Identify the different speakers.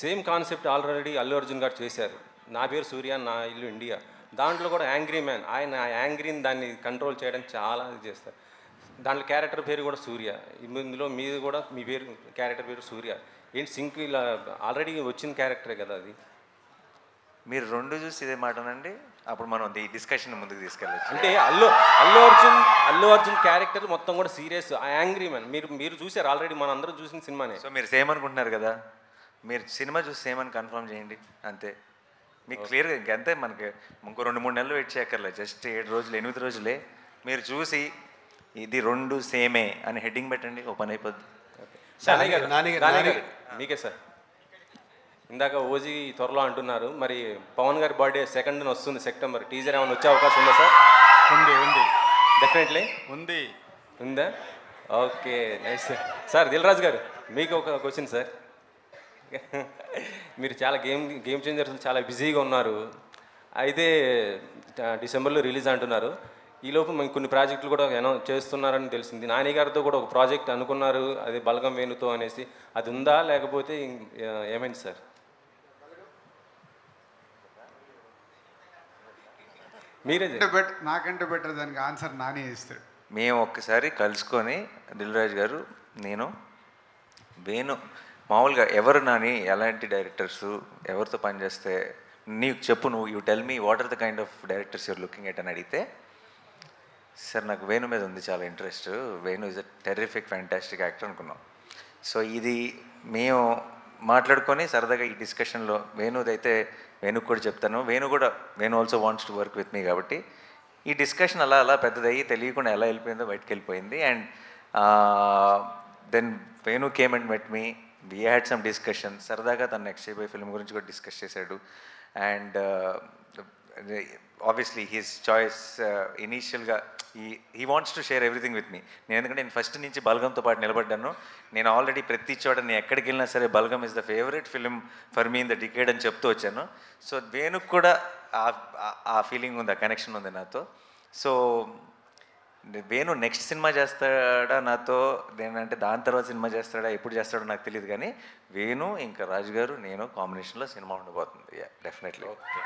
Speaker 1: Same concept already Allu Arjun గారు చేశారు. నా పేరు సూర్య, నా ఇల్లు ఇండియా. దాంట్లో కూడా యాంగ్రీ మ్యాన్, ఆయన యాంగ్రీని దాన్ని కంట్రోల్ చేయడానికి చాలా ఇది చేస్తారు. దాంట్లో క్యారెక్టర్ పేరు కూడా సూర్య. ఇందులో మీది కూడా మీ పేరు క్యారెక్టర్ పేరు సూర్య. ఏంటి సింక్ ఇలా ఆల్రెడీ వచ్చిన క్యారెక్టరే కదా అది.
Speaker 2: మీరు రెండు చూసి ఇదే మాటనండి, అప్పుడు మనం ఈ డిస్కషన్ ముందుకు తీసుకెళ్ళచ్చు.
Speaker 1: అంటే అల్లు అర్జున్ క్యారెక్టర్ మొత్తం కూడా సీరియస్, యాంగ్రీ మ్యాన్. మీరు చూసారు ఆల్రెడీ, మన అందరూ చూసిన సినిమానే.
Speaker 2: సో మీరు సేమ్ అనుకుంటున్నారు కదా, మీరు సినిమా చూసి సేమ్ అని కన్ఫర్మ్ చేయండి అంతే. మీకు క్లియర్గా ఇంకంతే, మనకి ఇంకో 2-3 నెలలు వెయిట్ చేయక్కర్లే, జస్ట్ 7 రోజులు 8 రోజులే. మీరు చూసి ఇది రెండు సేమే అని హెడ్డింగ్ పెట్టండి, ఓపెన్ అయిపోద్ది.
Speaker 1: మీకే సార్, ఇందాక ఓజీ త్వరలో అంటున్నారు, మరి పవన్ గారి బర్త్డే 2nd వస్తుంది సెప్టెంబర్. టీజర్ ఏమైనా వచ్చే అవకాశం ఉందా సార్?
Speaker 3: ఉంది
Speaker 1: డెఫినెట్లీ ఉందా? Okay, nice sir. Sir Dil Raju గారు, మీకు ఒక క్వశ్చన్ సార్. మీరు చాలా గేమ్ చేంజర్స్ చాలా బిజీగా ఉన్నారు. అయితే డిసెంబర్లో రిలీజ్ అంటున్నారు. ఈలోపు మేము కొన్ని ప్రాజెక్టులు కూడా చేస్తున్నారని తెలిసింది. నాని గారితో కూడా ఒక ప్రాజెక్ట్ అనుకున్నారు, అది బలగం వేణుతో అనేసి. అది ఉందా లేకపోతే ఏమైంది సార్? మీరే
Speaker 3: నాకంటే బెటర్ దానికి ఆన్సర్ నాని ఇస్తాడు.
Speaker 2: మేము ఒక్కసారి కలుసుకొని దిల్ రాజు గారు, నేను, వేణు, మామూలుగా ఎవరు నాని, ఎలాంటి డైరెక్టర్సు, ఎవరితో పనిచేస్తే నీకు చెప్పు, నువ్వు you tell me what are the kind of directors you're looking at అని అడిగితే, సార్ నాకు వేణు మీద ఉంది చాలా interest, Venu is a terrific fantastic actor అనుకున్నాం. సో ఇది మేము మాట్లాడుకొని సరదాగా ఈ డిస్కషన్లో వేణుదైతే వేణుకు కూడా చెప్తాను, Venu also wants to work with me. కాబట్టి ఈ డిస్కషన్ అలా పెద్దదయ్యి తెలియకుండా ఎలా వెళ్ళిపోయిందో బయటకు వెళ్ళిపోయింది. And then Venu came and met me, we had some discussion. సరదాగా తను నెక్స్ట్ చేయబోయే ఫిల్మ్ గురించి కూడా డిస్కస్ చేశాడు. అండ్ ఆబ్వియస్లీ హిస్ చాయిస్ ఇనీషియల్గా he wants to share everything with me. ఎందుకంటే నేను ఫస్ట్ నుంచి బల్గంతో పాటు నిలబడ్డాను. నేను ఆల్రెడీ ప్రతి చోట నేను ఎక్కడికి వెళ్ళినా సరే Balagam is the favourite film for me in the decade అని చెప్తూ వచ్చాను. సో వేణుకు కూడా ఆ ఫీలింగ్ ఉంది, ఆ కనెక్షన్ ఉంది నాతో. సో వేణు నెక్స్ట్ సినిమా చేస్తాడా నాతో, ఏంటంటే దాని తర్వాత సినిమా చేస్తాడా, ఎప్పుడు చేస్తాడో నాకు తెలియదు. కానీ వేణు ఇంకా రాజు గారు నేను కాంబినేషన్లో సినిమా ఉండబోతుంది. డెఫినెట్లీ.
Speaker 1: ఓకే.